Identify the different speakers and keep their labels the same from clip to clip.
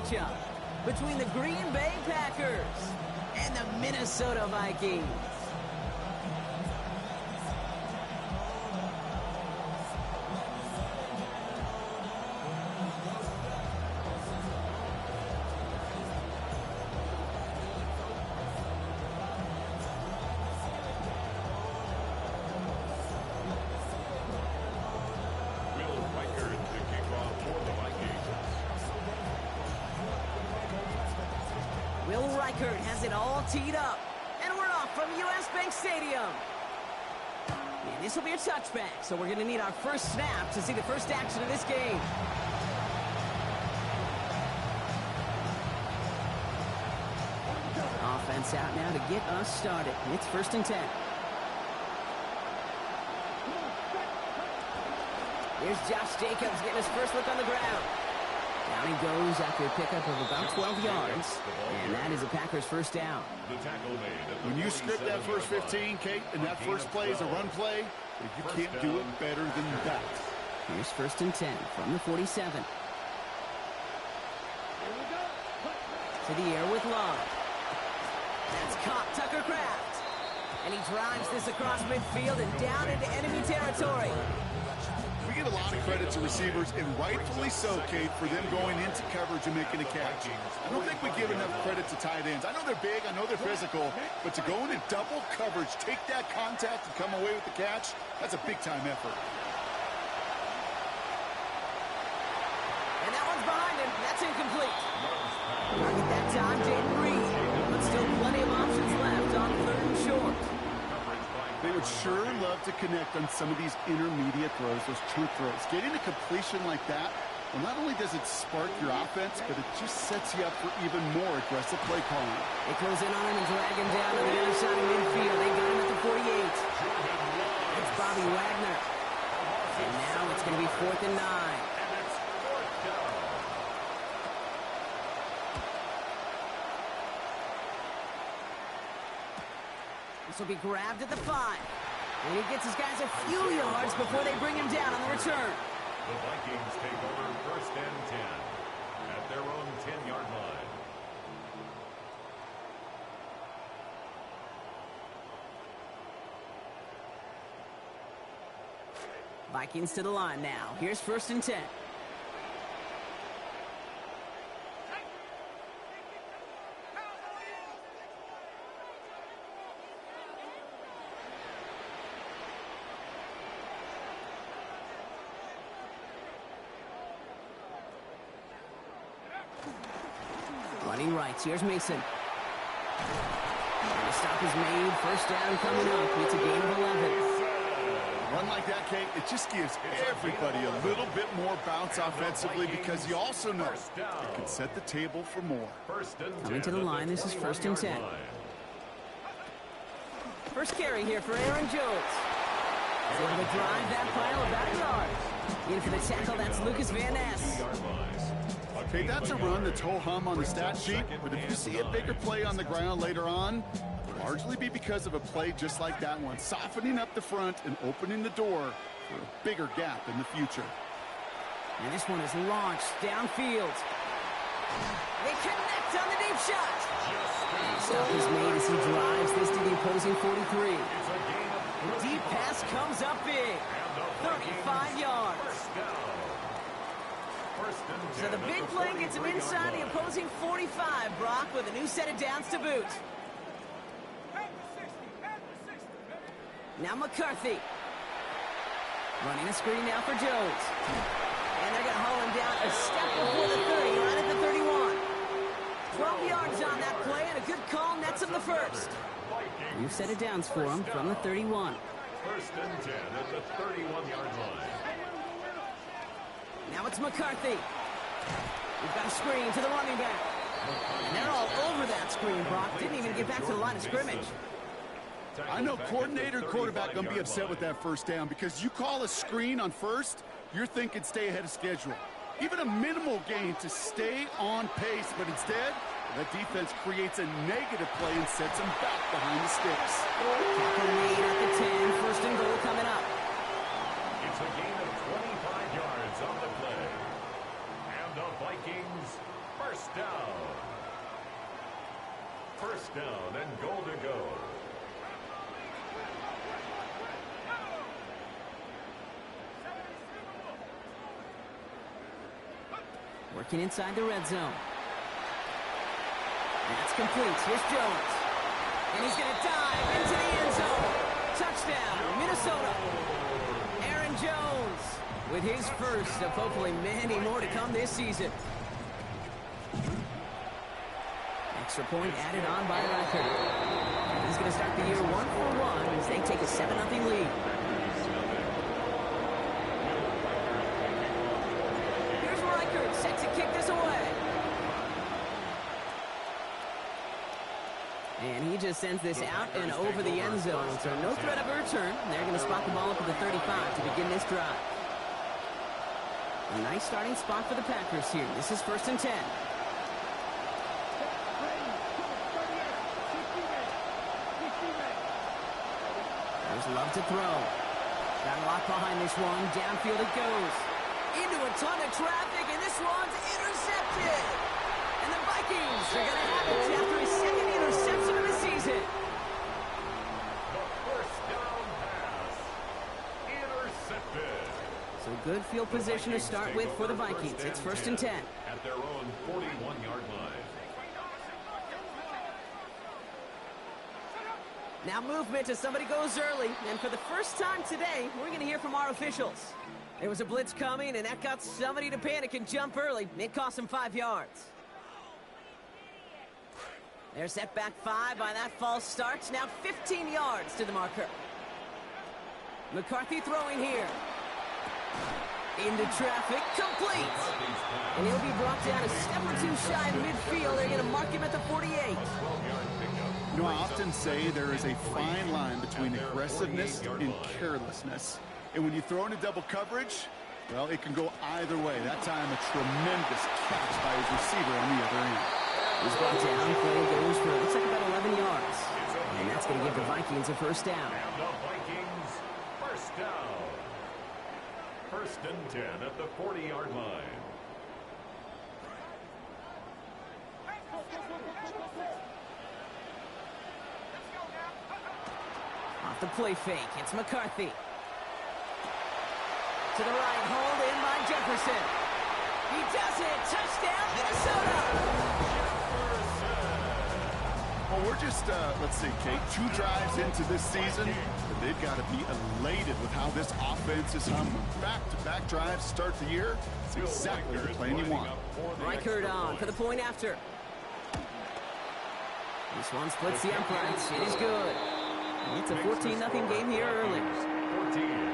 Speaker 1: matchup between the Green Bay Packers and the Minnesota Vikings. Has it all teed up, and we're off from US Bank Stadium. And this will be a touchback, so we're going to need our first snap to see the first action of this game. Offense out now to get us started. It's 1st and 10. Here's Josh Jacobs getting his first look on the ground. Down he goes after a pickup of about 12 yards, and that is the Packers' first down.
Speaker 2: When you script that first 15, Kate, and that first play is a run play, you can't do it better than that.
Speaker 1: Here's 1st and 10 from the 47. To the air with Love. That's caught Tucker Kraft. And he drives this across midfield and down into enemy territory.
Speaker 2: We get a lot of credit to receivers, and rightfully so, Kate, for them going into coverage and making a catch. I don't think we give enough credit to tight ends. I know they're big, I know they're physical, but to go into double coverage, take that contact, and come away with the catch, that's a big-time effort.
Speaker 1: And that one's behind him. That's incomplete. Target that time, Jaden Reed. But still plenty of options left on 3rd and short.
Speaker 2: They would sure love to connect on some of these intermediate throws, those chunk throws. Getting a completion like that, well, not only does it spark your offense, but it just sets you up for even more aggressive play calling.
Speaker 1: They close in on him and drag him down to the other side of midfield. They got him at the 48. It's Bobby Wagner. And now it's going to be 4th and 9. This will be grabbed at the 5. And he gets his guys a few yards before they bring him down on the return.
Speaker 3: The Vikings take over 1st and 10 at their own 10-yard line.
Speaker 1: Vikings to the line now. Here's 1st and 10. Running rights. Here's Mason. And the stop is made. 1st down coming up. It's a gain of 11.
Speaker 2: Run like that, Kate, it just gives everybody a little bit more bounce offensively because you also know it can set the table for more.
Speaker 1: Coming to the line, this is 1st and 10. First carry here for Aaron Jones. He's able to drive that pile about a yard. In for the tackle, that's Lucas Van Ness.
Speaker 2: Okay, that's a run that's ho-hum on the stat sheet, but if you see a bigger play on the ground later on, it'll largely be because of a play just like that one, softening up the front and opening the door for a bigger gap in the future.
Speaker 1: And this one is launched downfield. They connect on the deep shot. The stop is made as he drives this to the opposing 43. The deep pass comes up big. 35 yards. So the big play gets him inside the opposing 45, Brock, with a new set of downs to boot. Now McCarthy. Running a screen now for Jones. And they're going to haul him down a step before the 30, right at the 31. 12 yards on that play, and a good call nets him the first. New set of downs for him from the 31.
Speaker 3: 1st and 10 at the 31-yard line.
Speaker 1: Now it's McCarthy. We've got a screen to the running back. And they're all over that screen, Brock. Didn't even get back to the line of scrimmage.
Speaker 2: I know coordinator and quarterback going to be upset with that 1st down because you call a screen on 1st, you're thinking stay ahead of schedule. Even a minimal gain to stay on pace, but instead, that defense creates a negative play and sets them back behind the sticks.
Speaker 1: Tackle made at the 10, 1st and goal coming up.
Speaker 3: It's a gain of 25 yards on the play. And the Vikings 1st down. First down and goal to go.
Speaker 1: Working inside the red zone. That's complete. Here's Jones. And he's going to dive into the end zone. Touchdown, Minnesota. Aaron Jones with his first of hopefully many more to come this season. Extra point added on by Reichert. He's going to start the year 1-for-1 as they take a 7-0 lead. Here's Reichert set to kick this away. And he just sends this out and over the end zone. So no threat of a return. They're going to spot the ball up at the 35 to begin this drive. A nice starting spot for the Packers here. This is 1st and 10. There's Love to throw. Got a lot behind this one. Downfield it goes. Into a ton of traffic, and this one's intercepted. And the Vikings are going to have it after his second interception of the season.
Speaker 3: The first down pass. Intercepted.
Speaker 1: So good field position to start with for the Vikings. It's 1st and 10.
Speaker 3: At their own 41-yard line.
Speaker 1: Now movement as somebody goes early. And for the first time today, we're going to hear from our officials. There was a blitz coming, and that got somebody to panic and jump early. It cost them 5 yards. They're set back 5 by that false start. Now 15 yards to the marker. McCarthy throwing here. Into traffic, complete. And he'll be brought down a step or two shy of midfield. They're going to mark him at the 48.
Speaker 2: You know, I often say there is a fine line between aggressiveness and carelessness. And when you throw into double coverage, well, it can go either way. That time, a tremendous catch by his receiver on the other end.
Speaker 1: He's brought down, play goes for, looks like about 11 yards. And that's going to give the Vikings a first down.
Speaker 3: And the Vikings, first down. 1st and 10 at the 40-yard line.
Speaker 1: Off the play fake, it's McCarthy. To the right, hauled in by Jefferson. He does it, touchdown, Minnesota!
Speaker 2: Well, we're just, let's see, Kate, 2 drives into this season, but they've got to be elated with how this offense is humming. Back-to-back drives to start the year. It's exactly the plan you want.
Speaker 1: Reichert on for the point after. This one splits the uprights. It is good. It's a 14-0 game here early.
Speaker 3: 14.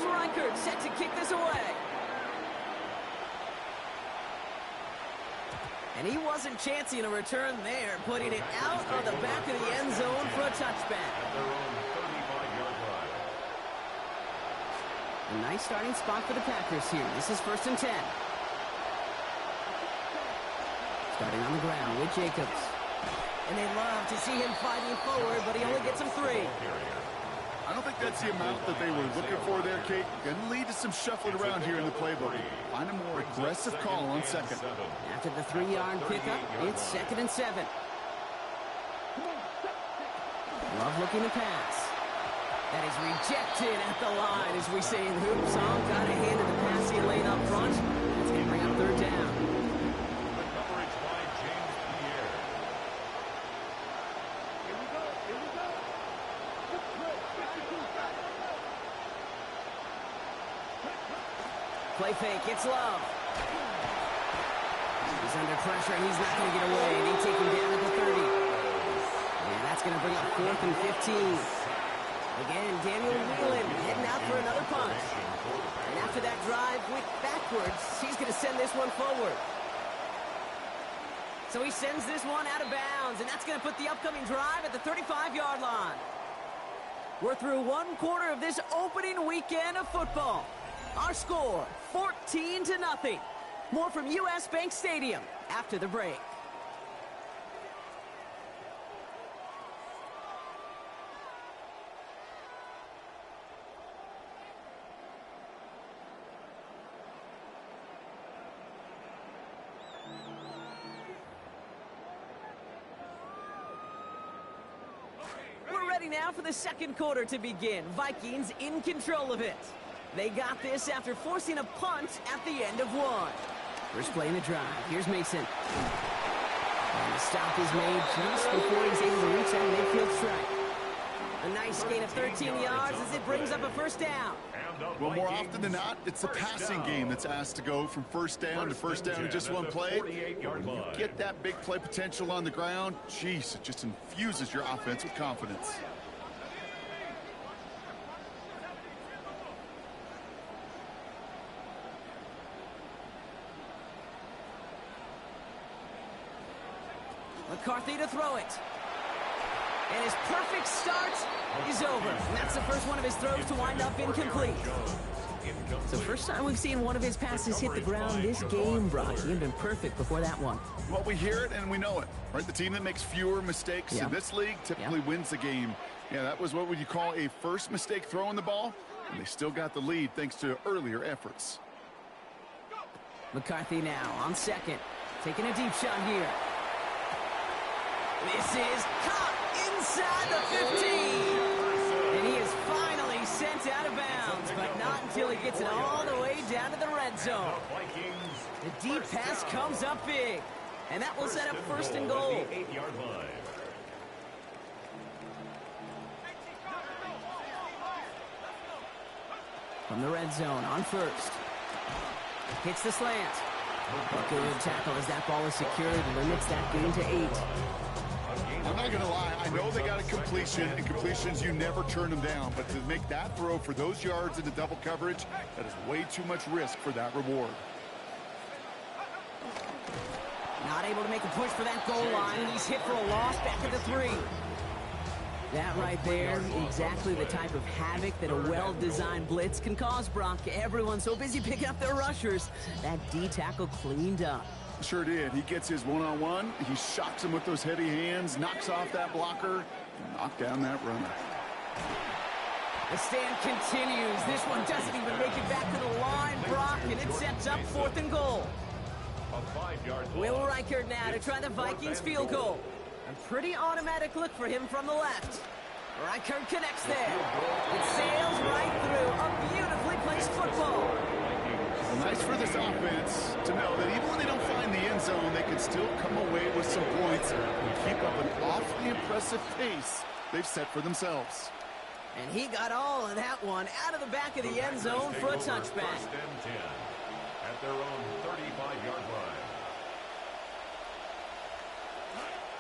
Speaker 1: Reichert set to kick this away. And he wasn't chancing a return there, putting it out of the back of the end zone for a touchback. A nice starting spot for the Packers here. This is 1st and 10. Starting on the ground with Jacobs. And they love to see him fighting forward, but he only gets him 3.
Speaker 2: I don't think that's the amount that they were looking for there, Kate. Going to lead to some shuffling around here in the playbook. Find a more aggressive call on second.
Speaker 1: After the 3-yard pickup, it's 2nd and 7. Love looking to pass. That is rejected at the line, as we say in hoops. Got a hand in the pass he laid up front. It's going to bring up 3rd down. Play fake, it's Love. He's under pressure, and he's not going to get away. And he takes him down at the 30. And that's going to bring up 4th and 15. Again, Daniel Whelan heading out for another punt. And after that drive went backwards, he's going to send this one forward. So he sends this one out of bounds, and that's going to put the upcoming drive at the 35-yard line. We're through 1 quarter of this opening weekend of football. Our score, 14-0. More from US Bank Stadium after the break. ready now for the second quarter to begin. Vikings in control of it. They got this after forcing a punt at the end of one. First play in the drive. Here's Mason. And the stop is made just before he's able to reach that midfield strike. A nice gain of 13 yards as it brings up a first down.
Speaker 2: Well, more often than not, it's the passing game that's asked to go from first down in just one play. When you get that big play potential on the ground, geez, it just infuses your offense with confidence.
Speaker 1: McCarthy to throw it. And his perfect start is over. And that's the first one of his throws to wind up incomplete. So first time we've seen one of his passes hit the ground this game, Brock. He had been perfect before that one.
Speaker 2: Well, we hear it and we know it, right? The team that makes fewer mistakes in this league typically wins the game. Yeah, that was what would you call a first mistake throwing the ball, and they still got the lead thanks to earlier efforts.
Speaker 1: McCarthy now on second, taking a deep shot here. This is caught inside the 15. And he is finally sent out of bounds, but not until he gets it all the way down to the red zone. The deep pass comes up big, and that will set up first and goal. From the red zone on first. Hits the slant. A good tackle as that ball is secured, limits that gain to 8.
Speaker 2: I'm not going to lie, I know they got a completion, and completions, you never turn them down. But to make that throw for those yards into double coverage, that is way too much risk for that reward.
Speaker 1: Not able to make a push for that goal line. He's hit for a loss back at the 3. That right there, exactly the type of havoc that a well-designed blitz can cause, Brock. Everyone's so busy picking up their rushers. That D tackle cleaned up.
Speaker 2: Sure did. He gets his one-on-one. He shocks him with those heavy hands, knocks off that blocker, and knocked down that runner.
Speaker 1: The stand continues. This one doesn't even make it back to the line, Brock, and it sets up 4th and goal. Will Reichert now to try the Vikings field goal. A pretty automatic look for him from the left. Reichert connects there. It sails right through. A beautifully placed football.
Speaker 2: Well, nice for this offense to know that even when they don't find the end zone, they can still come away with some points and keep up an awfully impressive pace they've set for themselves.
Speaker 1: And he got all of that one out of the back of the end zone for a touchback.
Speaker 3: At their own 35-yard line.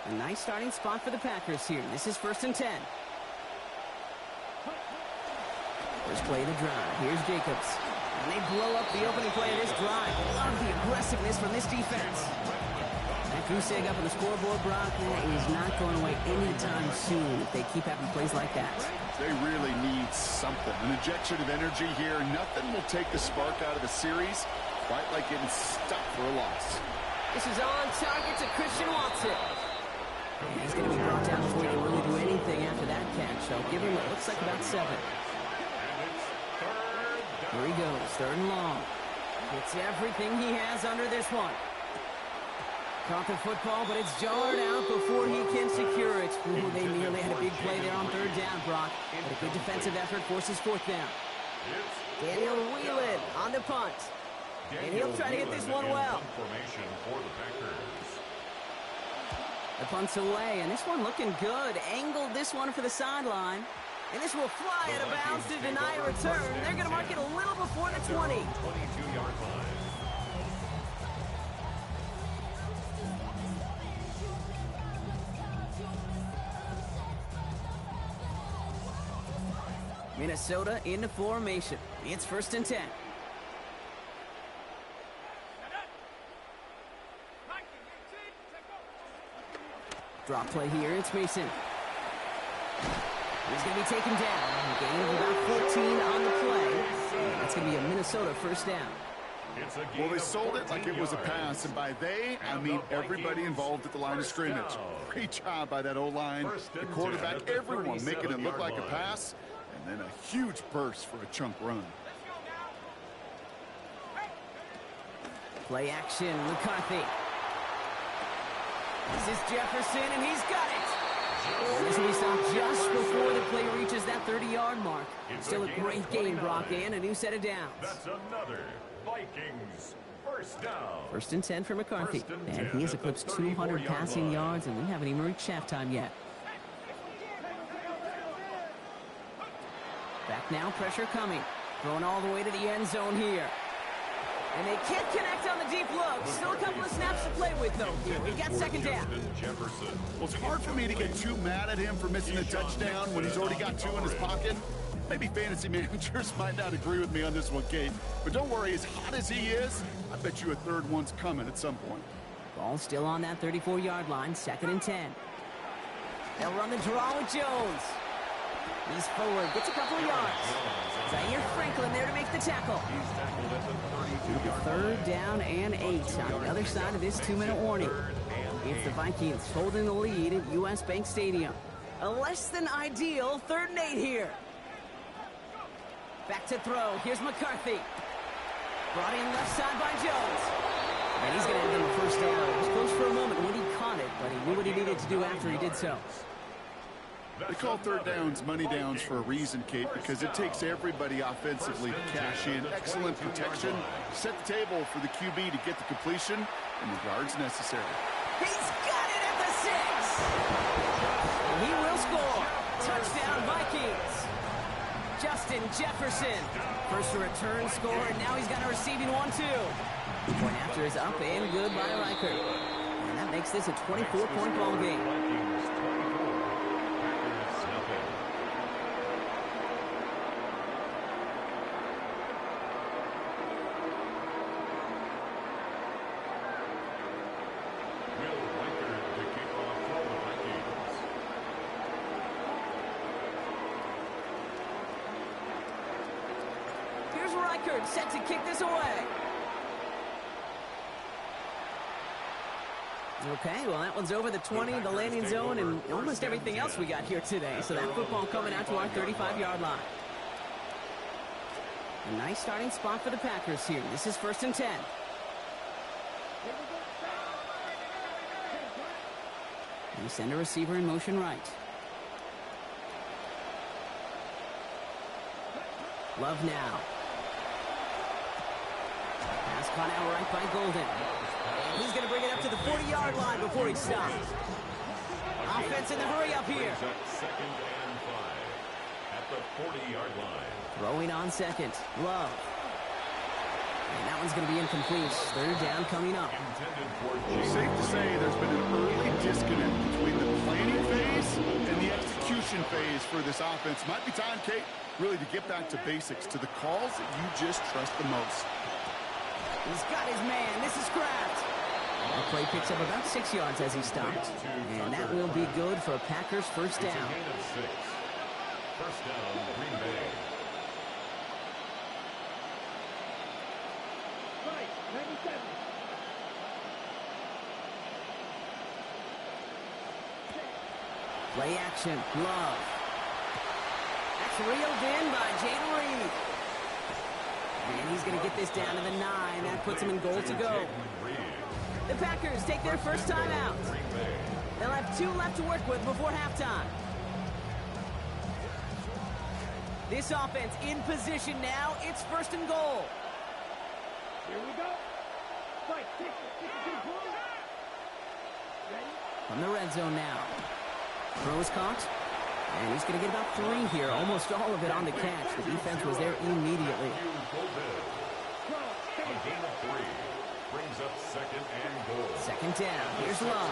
Speaker 1: A nice starting spot for the Packers here. This is 1st and 10. First play of the drive. Here's Jacobs. And they blow up the opening play of this drive. Love the aggressiveness from this defense. That goose egg up on the scoreboard, Brock, that is not going away anytime soon if they keep having plays like that.
Speaker 2: They really need something. An injection of energy here. Nothing will take the spark out of the series quite like getting stuck for a loss.
Speaker 1: This is on target to Christian Watson. He's going to be brought down before he can really do anything after that catch. So give him what looks like about 7. Here he goes, 3rd and long. Gets everything he has under this one. Caught the football, but it's jarred out before he can secure it. Ooh, they nearly had a big play there on 3rd down, Brock. But a good defensive effort forces 4th down. Daniel Whelan on the punt. And he'll try to hit this one well. The punt's away, and this one looking good. Angled this one for the sideline. And this will fly out of bounds to deny a return. They're going to mark it a little before the 20.
Speaker 3: 22-yard line.
Speaker 1: Minnesota into formation. It's 1st and 10. Drop play here. It's Mason. He's going to be taken down. Gain of about 14 on the play. That's going to be a Minnesota 1st down.
Speaker 2: Well, they sold it like it was a pass, and by they, I mean everybody involved at the line of scrimmage. Great job by that O-line, the quarterback, everyone making it look like a pass, and then a huge burst for a chunk run.
Speaker 1: Play action, McCarthy. This is Jefferson, and he's got it. This will be stopped just before the play reaches that 30-yard mark. Still a great game, Brock, and a new set of downs.
Speaker 3: That's another Vikings first down.
Speaker 1: 1st and 10 for McCarthy. And he has eclipsed 200 passing yards, and we haven't even reached halftime yet. Back now, pressure coming. Throwing all the way to the end zone here. And they can't connect on the deep look. Still a couple of snaps to play with, though. Here, we've got 2nd down.
Speaker 2: Well, it's hard for me to get too mad at him for missing a touchdown when he's already got 2 in his pocket. Maybe fantasy managers might not agree with me on this one, Kate. But don't worry, as hot as he is, I bet you a 3rd one's coming at some point.
Speaker 1: Ball still on that 34-yard line, 2nd and 10. They'll run the draw with Jones. He's forward, gets a couple of yards. Zaire Franklin there to make the tackle. 3rd down and 8 on the other side of this 2-minute warning. It's the Vikings holding the lead at US Bank Stadium. A less than ideal 3rd and 8 here. Back to throw. Here's McCarthy. Brought in left side by Jones. And he's going to end in the 1st down. It was close for a moment when he caught it, but he knew what he needed to do after he did so.
Speaker 2: They call 3rd downs money downs for a reason, Kate, because it takes everybody offensively to cash in. Excellent protection. Set the table for the QB to get the completion and the yards necessary.
Speaker 1: He's got it at the 6. He will score. Touchdown, Vikings. Justin Jefferson. First to return score, and now he's got a receiving one, too. Point after is up and good by Riker. And that makes this a 24-point ball game. Set to kick this away. Okay, well, that one's over the 20, the landing zone, and almost everything else we got here today. So that football coming out to our 35-yard line. A nice starting spot for the Packers here. This is 1st and 10. We send a receiver in motion right. Love now. Pass caught out right by Golden. He's going to bring it up to the 40-yard line before he stops. Offense in the hurry up here.
Speaker 3: 2nd and 5 at the 40-yard line.
Speaker 1: Throwing on 2nd. Love. And that one's going to be incomplete. 3rd down coming up.
Speaker 2: It's safe to say there's been an early disconnect between the planning phase and the execution phase for this offense. Might be time, Kate, really to get back to basics, to the calls that you just trust the most.
Speaker 1: He's got his man. This is Kraft. The play picks up about 6 yards as he stopped. And that will be good for Packers' 1st down.
Speaker 3: 1st down, Green Bay.
Speaker 1: Play action. Love. That's reeled in by Jaden Reed. And he's going to get this down to the 9. That puts him in goal to go. The Packers take their 1st time out. They'll have 2 left to work with before halftime. This offense in position now. It's 1st and goal.
Speaker 4: Here we go. Fight.
Speaker 1: From the red zone now. Throw is caught. And he's going to get about 3 here. Almost all of it on the catch. The defense was there immediately.
Speaker 3: A gain of 3 brings up 2nd and goal.
Speaker 1: 2nd down. Here's Love.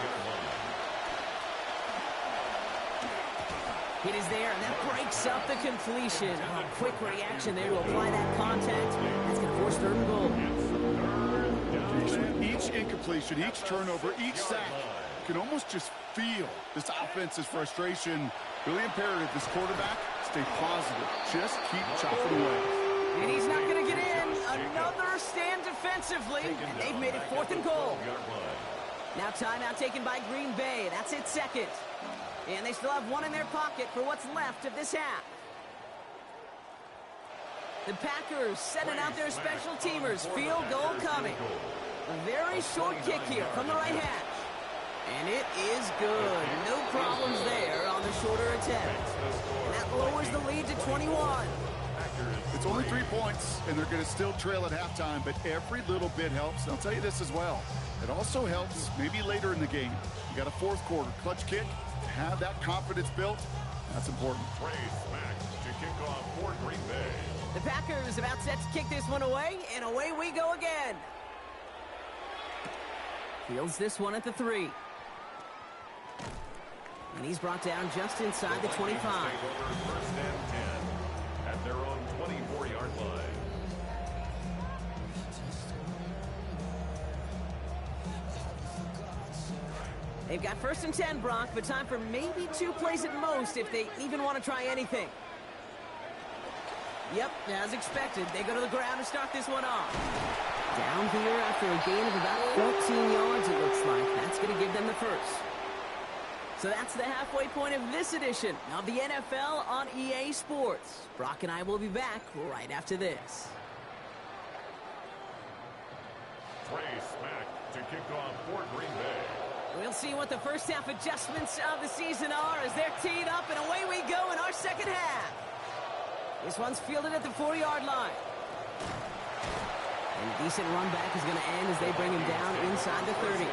Speaker 1: It is there, and that breaks up the completion. Oh, quick reaction there to apply that contact. That's going to force 3rd and goal.
Speaker 2: Each incompletion, each turnover, each sack, you can almost just feel this offense's frustration. Really imperative, this quarterback, stay positive. Just keep chopping away.
Speaker 1: And he's not going to get in. Another stand defensively, and they've made it 4th and goal. Now timeout taken by Green Bay. That's it, 2nd. And they still have 1 in their pocket for what's left of this half. The Packers sending out their special teamers. Field goal coming. A very short kick here from the right hash. And it is good. No problems there on the shorter attempt. And that lowers the lead to 21.
Speaker 2: It's only 3 points, and they're going to still trail at halftime, but every little bit helps. And I'll tell you this as well. It also helps maybe later in the game. You got a fourth quarter clutch kick. To have that confidence built, that's important.
Speaker 3: Trey Smack to kick off for Green Bay.
Speaker 1: The Packers about set to kick this one away, and away we go again. Fields this one at the 3. And he's brought down just inside the 25.
Speaker 3: First and 10 at their own 24-yard line.
Speaker 1: They've got first and 10, Brock, but time for maybe 2 plays at most if they even want to try anything. Yep, as expected, they go to the ground to start this one off. Down here after a gain of about 14 yards, it looks like. That's going to give them the first. So that's the halfway point of this edition of the NFL on EA Sports. Brock and I will be back right after this.
Speaker 3: Trey Smack to kick off for Green Bay.
Speaker 1: We'll see what the first half adjustments of the season are as they're teed up, and away we go in our second half. This one's fielded at the 4-yard line. And a decent run back is going to end as they bring him down inside the 30.
Speaker 3: At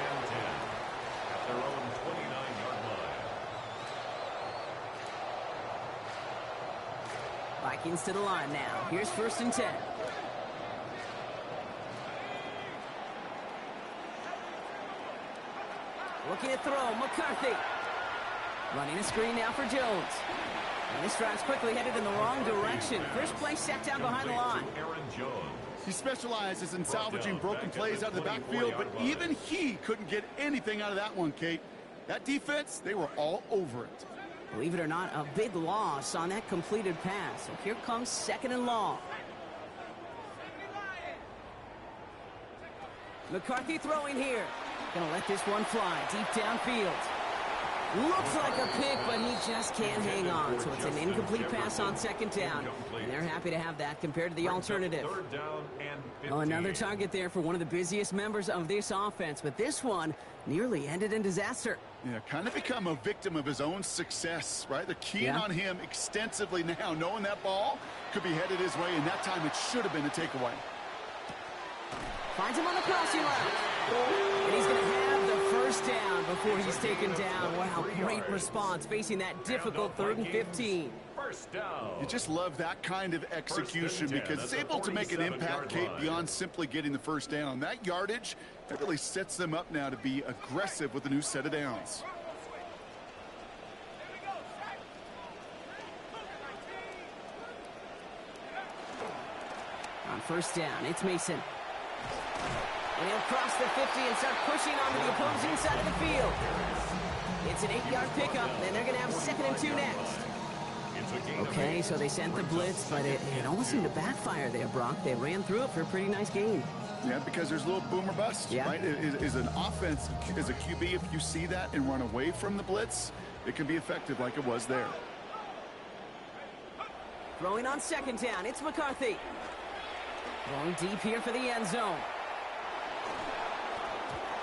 Speaker 3: their own 29-yard line.
Speaker 1: Vikings to the line now. Here's first and 10. Looking to throw, McCarthy. Running a screen now for Jones. And this drive's quickly headed in the wrong direction. First play set down behind the line.
Speaker 3: Aaron Jones.
Speaker 2: He specializes in salvaging broken plays out of the backfield, but even he couldn't get anything out of that one, Kate. That defense, they were all over it.
Speaker 1: Believe it or not, a big loss on that completed pass. So here comes second and long. McCarthy throwing here. Gonna let this one fly deep downfield. Looks like a pick, but he just can't hang on. So it's an incomplete pass on second down. And they're happy to have that compared to the alternative.
Speaker 3: Third down and 15.
Speaker 1: Oh, another target there for one of the busiest members of this offense. But this one nearly ended in disaster.
Speaker 2: Yeah, kind of become a victim of his own success, right? They're keying on him extensively now, knowing that ball could be headed his way, and that time it should have been a takeaway.
Speaker 1: Finds him on the crossing route. And he's going to have the first down before he's taken down. Wow, great response facing that difficult 3rd and 15.
Speaker 3: First down.
Speaker 2: You just love that kind of execution because it's able to make an impact, Kate, beyond simply getting the first down. That yardage, that really sets them up now to be aggressive with a new set of downs.
Speaker 1: On first down, it's Mason. And he'll cross the 50 and start pushing onto the opposing side of the field. It's an 8-yard pickup, and they're going to have 2nd and 2 next. Okay, so they sent the blitz, but it almost seemed to backfire there, Brock. They ran through it for a pretty nice gain.
Speaker 2: Yeah, because there's a little boom or bust, right? Is an offense, as a QB, if you see that and run away from the blitz, it can be effective like it was there.
Speaker 1: Throwing on second down, it's McCarthy. Going deep here for the end zone.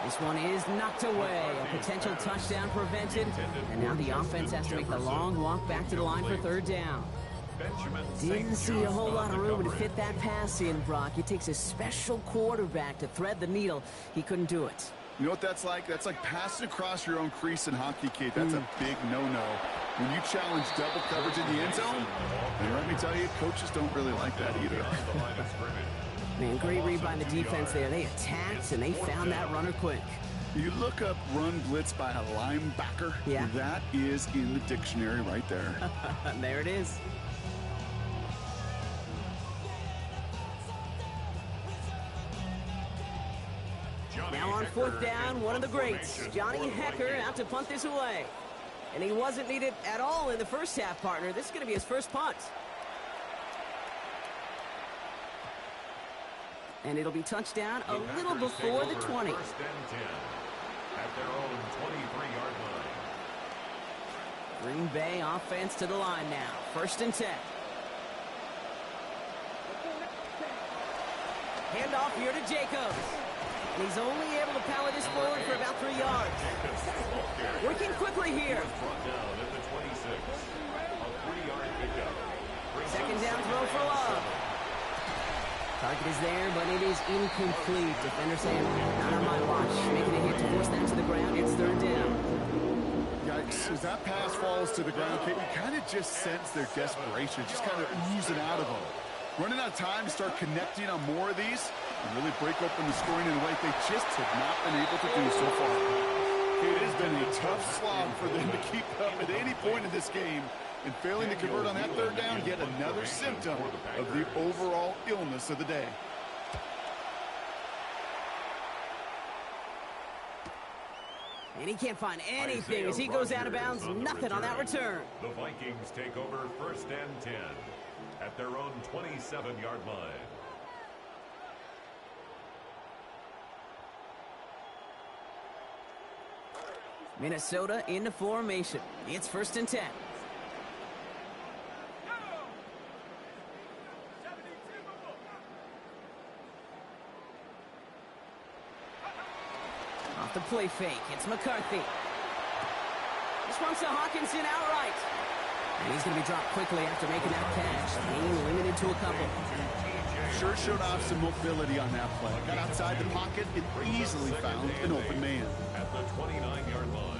Speaker 1: This one is knocked away. A potential touchdown prevented. And now the offense has to make the long walk back to the line for 3rd down. Didn't see a whole lot of room to fit that pass in, Brock. It takes a special quarterback to thread the needle. He couldn't do it.
Speaker 2: You know what that's like? That's like passing across your own crease in hockey, Kate. That's a big no-no. When you challenge double coverage in the end zone, and let me tell you, coaches don't really like that either.
Speaker 1: Man, great read by the defense there. They attacked, and they found that runner quick.
Speaker 2: You look up run blitz by a linebacker.
Speaker 1: Yeah.
Speaker 2: That is in the dictionary right there.
Speaker 1: There it is. Now on 4th down, one of the greats, Johnny Hecker, out to punt this away. And he wasn't needed at all in the first half, partner. This is going to be his first punt. And it'll be touchdown a little before the 20.
Speaker 3: First and 10 at their own 23-yard line.
Speaker 1: Green Bay offense to the line now. 1st and 10. Handoff here to Jacobs. And he's only able to power this forward for about 3 yards. Working quickly here.
Speaker 3: Brought down at the 26. A 3-yard pickup.
Speaker 1: Second down throw for Love. Target is there, but it is incomplete. Defender saying, not on my watch. Making a hit to force that to the ground. It's third down.
Speaker 2: Yikes. As that pass falls to the ground, Kate, you kind of just sense their desperation, just kind of oozing out of them. Running out of time to start connecting on more of these and really break open the scoring in a way they just have not been able to do so far. Kate, it has been a tough slog for them to keep up at any point in this game. And failing to convert on that third down, yet another symptom of the overall illness of the day.
Speaker 1: And he can't find anything as he goes out of bounds. Nothing on that return.
Speaker 3: The Vikings take over 1st and 10 at their own 27-yard line.
Speaker 1: Minnesota into formation. It's 1st and 10. Off the play fake, it's McCarthy. This one's to Hawkinson outright. And he's going to be dropped quickly after making that catch. Being limited to a couple.
Speaker 2: Sure showed off some mobility on that play. Got outside the pocket and easily found an open man.
Speaker 3: At the 29-yard line.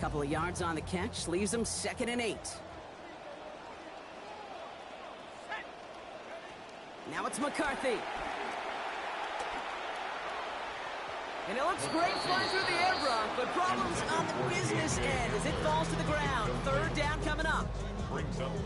Speaker 1: Couple of yards on the catch, leaves them 2nd and 8. Now it's McCarthy. And it looks great flying through the air, Brock, but problems on the business end as it falls to the ground. Third down coming up.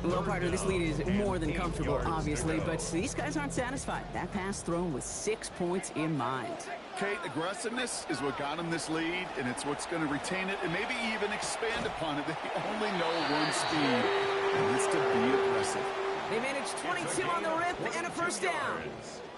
Speaker 1: Well, partner, this lead is more than comfortable, obviously, but these guys aren't satisfied. That pass thrown with 6 points in mind.
Speaker 2: Kate, aggressiveness is what got them this lead, and it's what's going to retain it and maybe even expand upon it. They only know one speed, and it's to be aggressive.
Speaker 1: They managed 22 on the rip and a 1st down.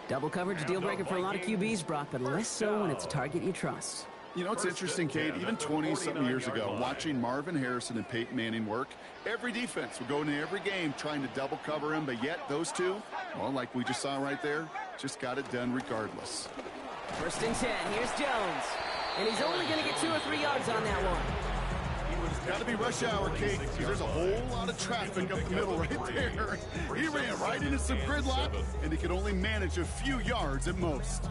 Speaker 1: Double coverage, deal breaker for a lot of QBs, Brock, but less so when it's a target you trust.
Speaker 2: You know, it's interesting, Kate, even 20-something years ago, watching Marvin Harrison and Peyton Manning work, every defense would go into every game trying to double cover him, but yet those two, well, like we just saw right there, just got it done regardless.
Speaker 1: 1st and 10, here's Jones. And he's only going to get 2 or 3 yards on that one.
Speaker 2: Got to be rush hour, Kate, because there's a whole lot of traffic up the middle right there. He ran right into some gridlock, and he could only manage a few yards at most.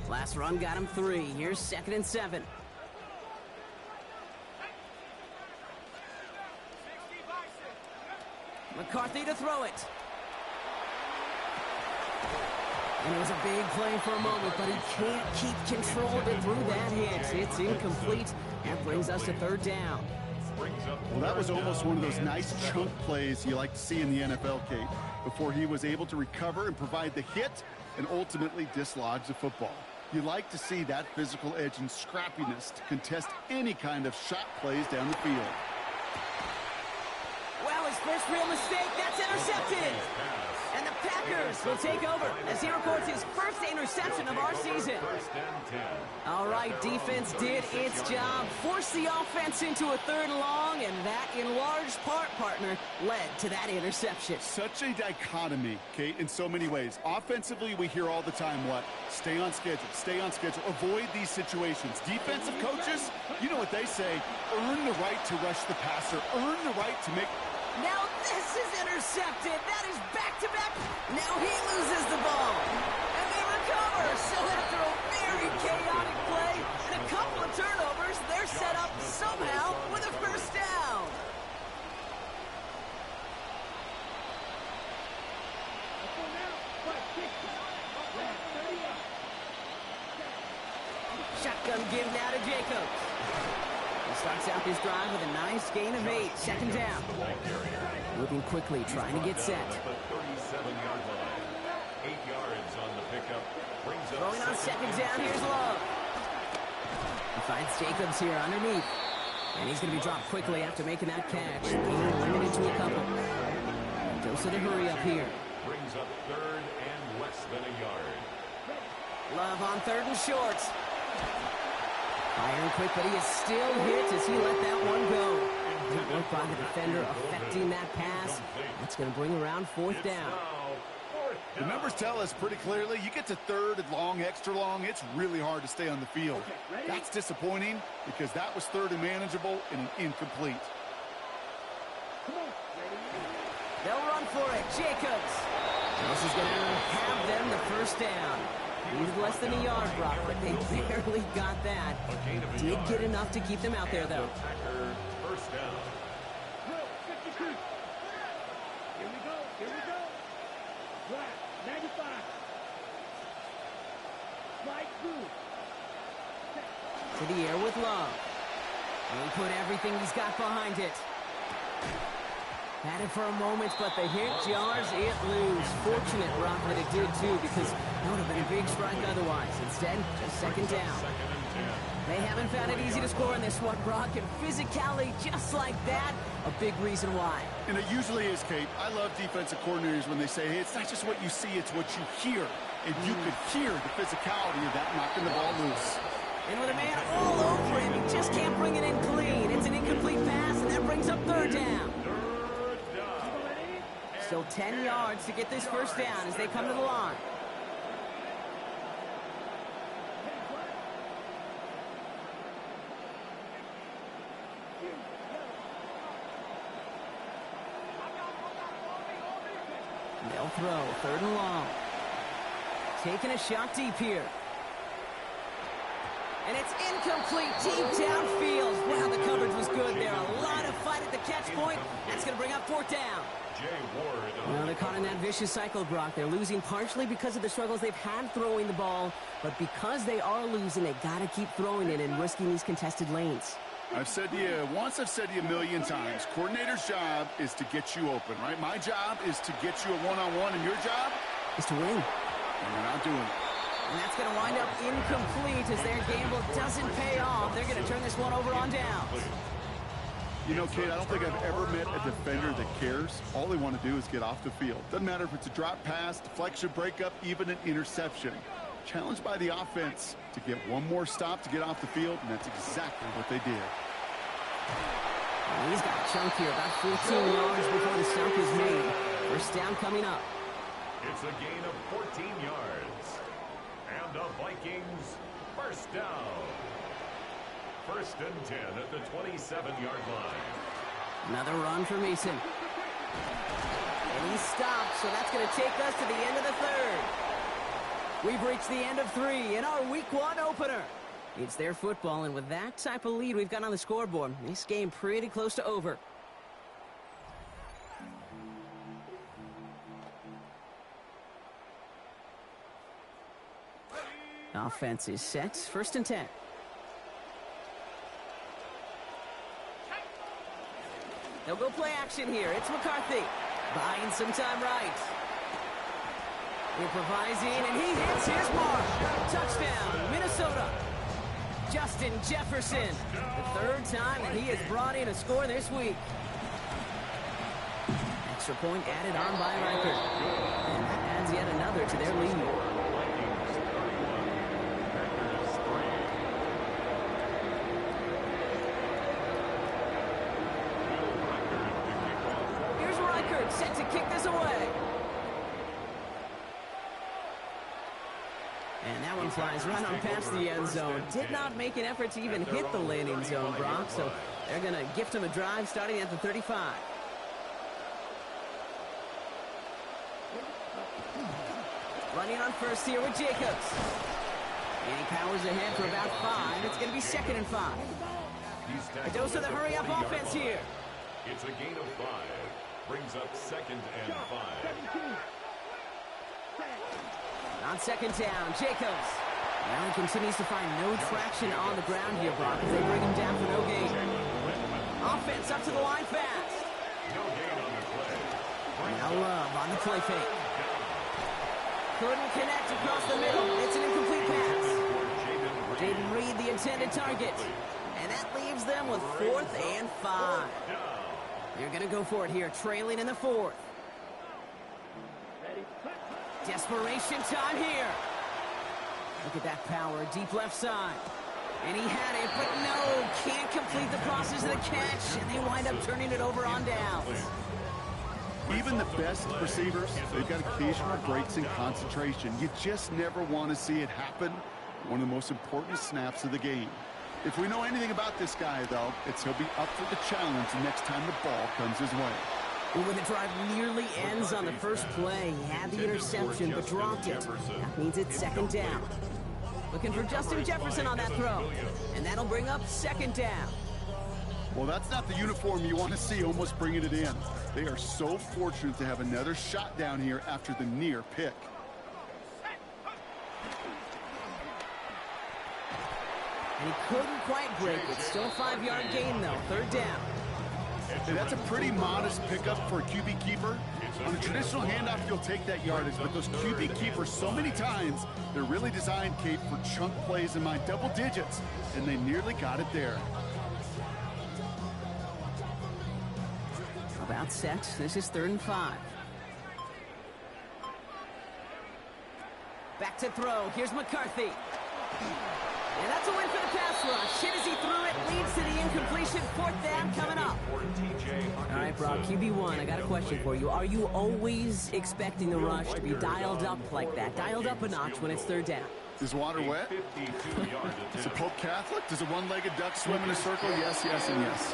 Speaker 1: Last run got him 3. Here's 2nd and 7. McCarthy to throw it. And it was a big play for a moment, but he can't keep control of it through that hit. It's incomplete. That brings us to 3rd down.
Speaker 2: Well, that was almost one of those nice chunk plays you like to see in the NFL, Kate, before he was able to recover and provide the hit and ultimately dislodge the football. You like to see that physical edge and scrappiness to contest any kind of shot plays down the field.
Speaker 1: Well, his first real mistake, that's intercepted. And the Packers will take over as he records his first interception of our season. All right, defense did its job, forced the offense into a 3rd and long, and that, in large part, partner, led to that interception.
Speaker 2: Such a dichotomy, Kate, in so many ways. Offensively, we hear all the time what? Stay on schedule, avoid these situations. Defensive coaches, you know what they say, earn the right to rush the passer, earn the right to make...
Speaker 1: Now this is intercepted. That is back-to-back. Now he loses the ball. And they recover. So after a very chaotic play and a couple of turnovers, they're set up somehow with a 1st down. Shotgun give now to Jacobs. He starts out this drive with a nice gain of 8. 2nd down. Moving quickly, trying to get set.
Speaker 3: 37-yard line. 8 yards on the pickup.
Speaker 1: Throwing on 2nd down, here's Love. He finds Jacobs here underneath. And he's going to be dropped quickly after making that catch. Gain limited to a couple. Dosa to hurry up here.
Speaker 3: Brings up third and less than a yard.
Speaker 1: Love on third and short. Firing quick, but he is still hit as he let that one go. Good work by the defender affecting that pass. That's going to bring around fourth down.
Speaker 2: The numbers tell us pretty clearly, you get to third and long, extra long, it's really hard to stay on the field. That's disappointing because that was third and manageable and an incomplete.
Speaker 1: They'll run for it. Jacobs. This is going to have them the first down. Needed less than a yard, Brock, but they barely got that. Did get enough to keep them out there, though.
Speaker 3: First down.
Speaker 4: Here we go. Here we go. Right. 95. Slide through.
Speaker 1: To the air with Love. And he put everything he's got behind it. Had it for a moment, but the hit jars it loose. Fortunate, Brock, that it did, too, because that would have been a big strike otherwise. Instead, just second down. They haven't found it easy to score in this one, Brock, and physicality just like that, a big reason why.
Speaker 2: And it usually is, Kate. I love defensive coordinators when they say, hey, it's not just what you see, it's what you hear. And you could hear the physicality of that knocking the ball loose.
Speaker 1: And with a man all over him, he just can't bring it in clean. It's an incomplete pass, and that brings up third down. Still 10 yards to get this first down as they come to the line. They'll throw, third and long. Taking a shot deep here. And it's incomplete, deep downfield. Wow, the coverage was good there. A lot of fight at the catch point. That's going to bring up fourth down. Well, they're caught in that vicious cycle, Brock. They're losing partially because of the struggles they've had throwing the ball, but because they are losing, they got to keep throwing it and risking these contested lanes.
Speaker 2: I've said to you once, I've said to you a million times, coordinator's job is to get you open, right? My job is to get you a one-on-one, and your job
Speaker 1: is to win.
Speaker 2: And they're not doing it.
Speaker 1: And that's going to wind up incomplete as their gamble doesn't pay off. They're going to turn this one over on downs.
Speaker 2: You know, Kate, I don't think I've ever met a defender that cares. All they want to do is get off the field. Doesn't matter if it's a drop pass, deflection, breakup, even an interception. Challenged by the offense to get one more stop to get off the field, and that's exactly what they did.
Speaker 1: And he's got a chunk here, about 14 yards before the stop is made. First down coming up.
Speaker 3: It's a gain of 14 yards. And the Vikings first down. First and 10 at the 27-yard line.
Speaker 1: Another run for Mason. And he stopped, so that's going to take us to the end of the third. We've reached the end of 3 in our Week 1 opener. It's their football, and with that type of lead we've got on the scoreboard, this game pretty close to over. Offense is set. First and 10. They'll go play action here. It's McCarthy. Buying some time right. Improvising, and he hits his mark. Touchdown, Minnesota. Justin Jefferson. The third time that he has brought in a score this week. Extra point added on by Riker. And that adds yet another to their lead. Set to kick this away. And that one flies right on past the end zone. Did not make an effort to even hit the landing zone, Brock, so they're going to gift him a drive starting at the 35. Running on first here with Jacobs. And he powers ahead for about 5. It's going to be second and 5. A dose of the hurry-up offense here.
Speaker 3: It's a gain of 5. Brings up second and 5.
Speaker 1: On second down, Jacobs. Well, he continues to find no traction on the ground here, Brock, as they bring him down for no gain. Offense up to the line fast.
Speaker 3: No gain on the play.
Speaker 1: Now Love on the play fake. Couldn't connect across the middle. It's an incomplete pass. Didn't read the intended target. And that leaves them with 4th and 5. They're going to go for it here, trailing in the 4th. Desperation time here. Look at that power, deep left side. And he had it, but no, can't complete the process of the catch, and they wind up turning it over on downs.
Speaker 2: Even the best receivers, they've got occasional breaks in concentration. You just never want to see it happen. One of the most important snaps of the game. If we know anything about this guy, though, it's he'll be up for the challenge the next time the ball comes his way.
Speaker 1: When the drive nearly ends on the first play, he had the interception but dropped it. That means it's 2nd down. Looking for Justin Jefferson on that throw. And that'll bring up 2nd down.
Speaker 2: Well, that's not the uniform you want to see almost bringing it in. They are so fortunate to have another shot down here after the near pick.
Speaker 1: And he couldn't quite break it. Still a 5-yard gain, though. 3rd down.
Speaker 2: And that's a pretty modest pickup for a QB keeper. On a traditional handoff, you'll take that yardage, but those QB keepers, so many times, they're really designed, Kate, for chunk plays in my double digits, and they nearly got it there.
Speaker 1: About set. This is 3rd and 5. Back to throw. Here's McCarthy. And that's a win for the pass rush. Hit as he threw it, leads to the incompletion. 4th down coming up. All right, Brock, QB1, I got a question for you. Are you always expecting the rush to be dialed up like that, dialed up a notch when it's 3rd down?
Speaker 2: Is water wet? Is it Pope Catholic? Does a one-legged duck swim in a circle? Yes, yes, and yes.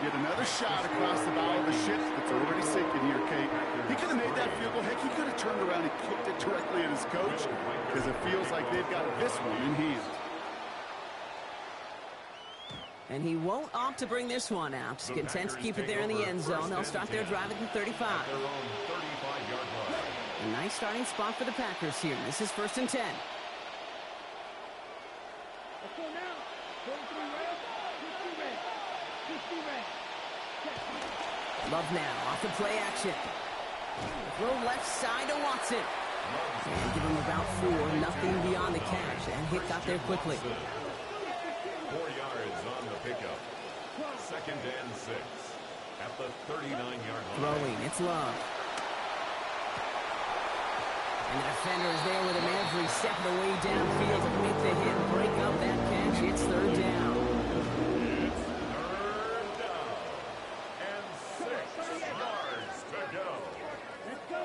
Speaker 2: Get another shot across the bow of a ship that's already sinking here, Kate. He could have made that field goal. Heck, he could have turned around and kicked it directly at his coach because it feels like they've got this one in hand.
Speaker 1: And he won't opt to bring this one out. He's content to keep it there in the end zone. They'll start their drive at the 35. A nice starting spot for the Packers here. This is 1st and 10.
Speaker 4: Let's go now. 43 red. 50 red. 50 red.
Speaker 1: Love now, off the play action. Throw left side to Watson. And give him about 4, nothing beyond the catch. And hit got there quickly.
Speaker 3: 4 yards on the pickup. 2nd and 6 at the 39-yard line.
Speaker 1: Throwing, it's Love. And the defender is there with him every step of the way downfield to make the hit, break up that catch. It's 3rd down.
Speaker 3: And 6 yards to go.
Speaker 4: Let's go.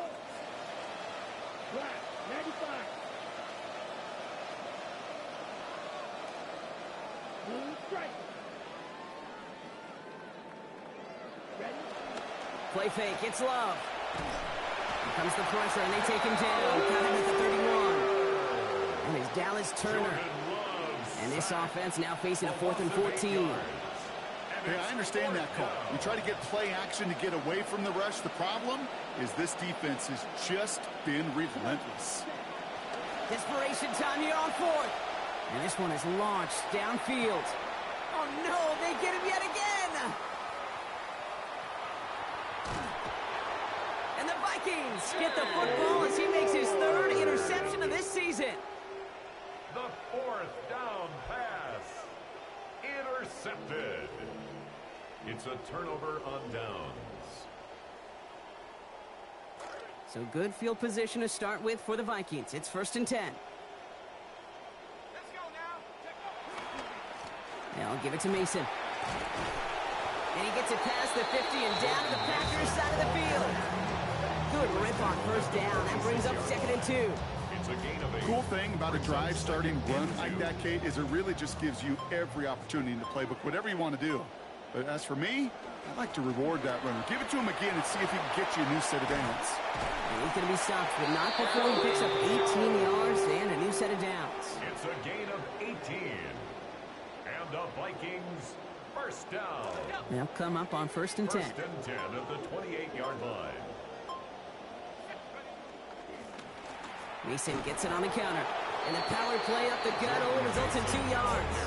Speaker 4: Drive. 95. Blue strike. Ready?
Speaker 1: Play fake, it's Love. Here comes the pressure, and they take him down. Got him at the 31. And it's Dallas Turner. And this offense now facing a 4th and 14.
Speaker 2: Hey, I understand that call. You try to get play action to get away from the rush. The problem is this defense has just been relentless.
Speaker 1: Desperation time here on 4th. And this one is launched downfield. Oh, no, they get him yet again. And the Vikings get the football as he makes his 3rd interception of this season.
Speaker 3: The 4th down pass. Intercepted. It's a turnover on downs.
Speaker 1: So good field position to start with for the Vikings. It's 1st and 10. They'll give it to Mason. And he gets it past the 50 and down to the Packers side of the field. Good rip on 1st down. That brings up 2nd and 2.
Speaker 3: It's a gain of 8.
Speaker 2: Cool thing about a drive starting run like that, Kate, is it really just gives you every opportunity in the playbook, whatever you want to do. But as for me, I like to reward that runner. Give it to him again and see if he can get you a new set of downs.
Speaker 1: And he's going to be stopped, but not before he picks up 18 yards and a new set of downs.
Speaker 3: It's a gain of 18. And the Vikings 1st down.
Speaker 1: They'll come up on 1st and 10.
Speaker 3: 1st and 10 at the 28-yard line.
Speaker 1: Mason gets it on the counter. And the power play up the gut only results in 2 yards.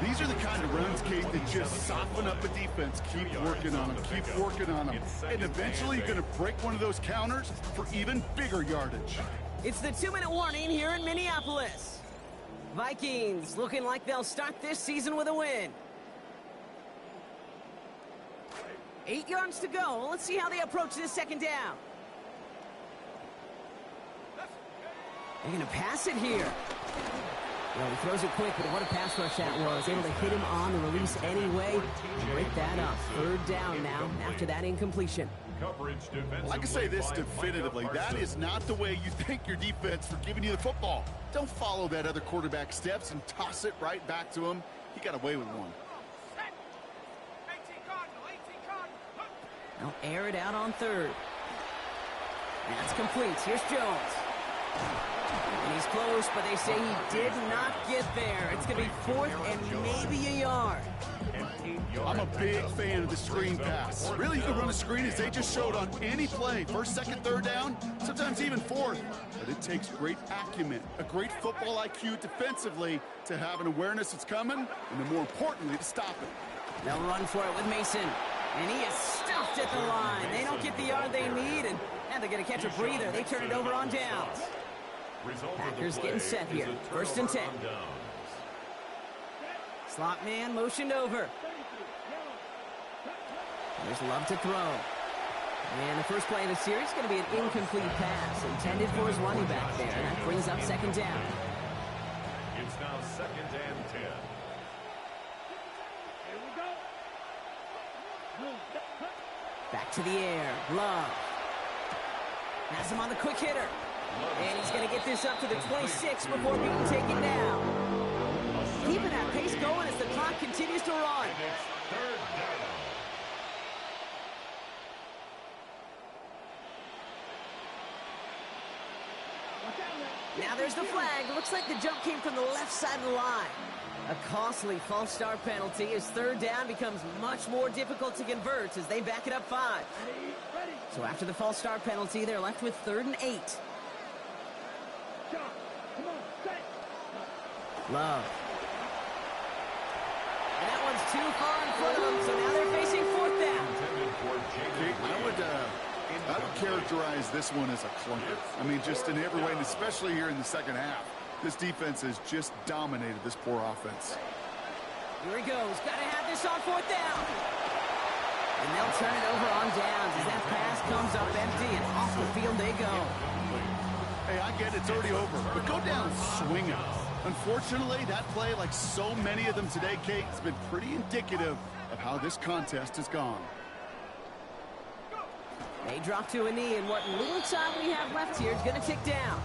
Speaker 2: These are the kind of runs, Kate, that just soften up a defense. Keep working on them. Keep working on them. And eventually you're going to break one of those counters for even bigger yardage.
Speaker 1: It's the 2-minute warning here in Minneapolis. Vikings looking like they'll start this season with a win. 8 yards to go. Let's see how they approach this second down. They're going to pass it here. Well, he throws it quick, but what a pass rush that was. Able to hit him on the release anyway. Break that up. Third down now after that incompletion.
Speaker 2: Well, I can say this definitively. That is not the way you thank your defense for giving you the football. Don't follow that other quarterback steps and toss it right back to him. He got away with one.
Speaker 1: They'll air it out on third. That's complete. Here's Jones. And he's close, but they say he did not get there. It's going to be fourth and maybe a yard.
Speaker 2: I'm a big fan of the screen pass. Really, you can run a screen as they just showed on any play. First, second, third down, sometimes even fourth. But it takes great acumen, a great football IQ defensively to have an awareness it's coming, and then more importantly, to stop it.
Speaker 1: They'll run for it with Mason. And he is stuffed at the line. They don't get the yard they need, and they're going to catch a breather. They turn it over on downs. Packers getting set here. First and 10. Slot man motioned over. There's Love to throw. And the first play of the series is going to be an incomplete pass intended for his running back there. And that brings up second down.
Speaker 3: It's now second and 10.
Speaker 1: Back to the air. Love. Has him on the quick hitter. And he's going to get this up to the 26 before being taken down. Keeping that pace going as the clock continues to run.
Speaker 3: And it's third down.
Speaker 1: Now there's the flag. Looks like the jump came from the left side of the line. A costly false start penalty as third down becomes much more difficult to convert as they back it up 5. So after the false start penalty, they're left with 3rd and 8. Love. And that one's too far in front of them, so now they're facing 4th down.
Speaker 2: I would characterize this one as a clunker. I mean, just in every way, and especially here in the second half. This defense has just dominated this poor offense.
Speaker 1: Here he goes. Got to have this on 4th down. And they'll turn it over on downs as that pass comes up empty, and off the field they go.
Speaker 2: Hey, I get it's already over, but go down swinging. Unfortunately, that play, like so many of them today, Kate, has been pretty indicative of how this contest has gone.
Speaker 1: They drop to a knee, and what little time we have left here is going to tick down.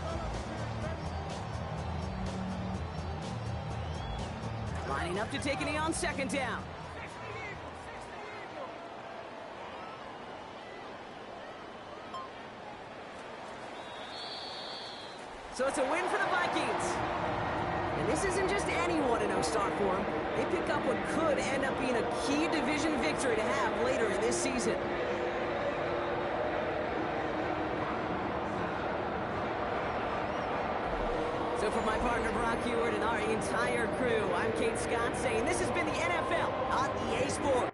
Speaker 1: Lining up to take a knee on second down. So it's a win for the Vikings. And this isn't just any 1-0 start for them. They pick up what could end up being a key division victory to have later in this season. So for my partner Brock Ewart and our entire crew, I'm Kate Scott saying this has been the NFL on EA Sports.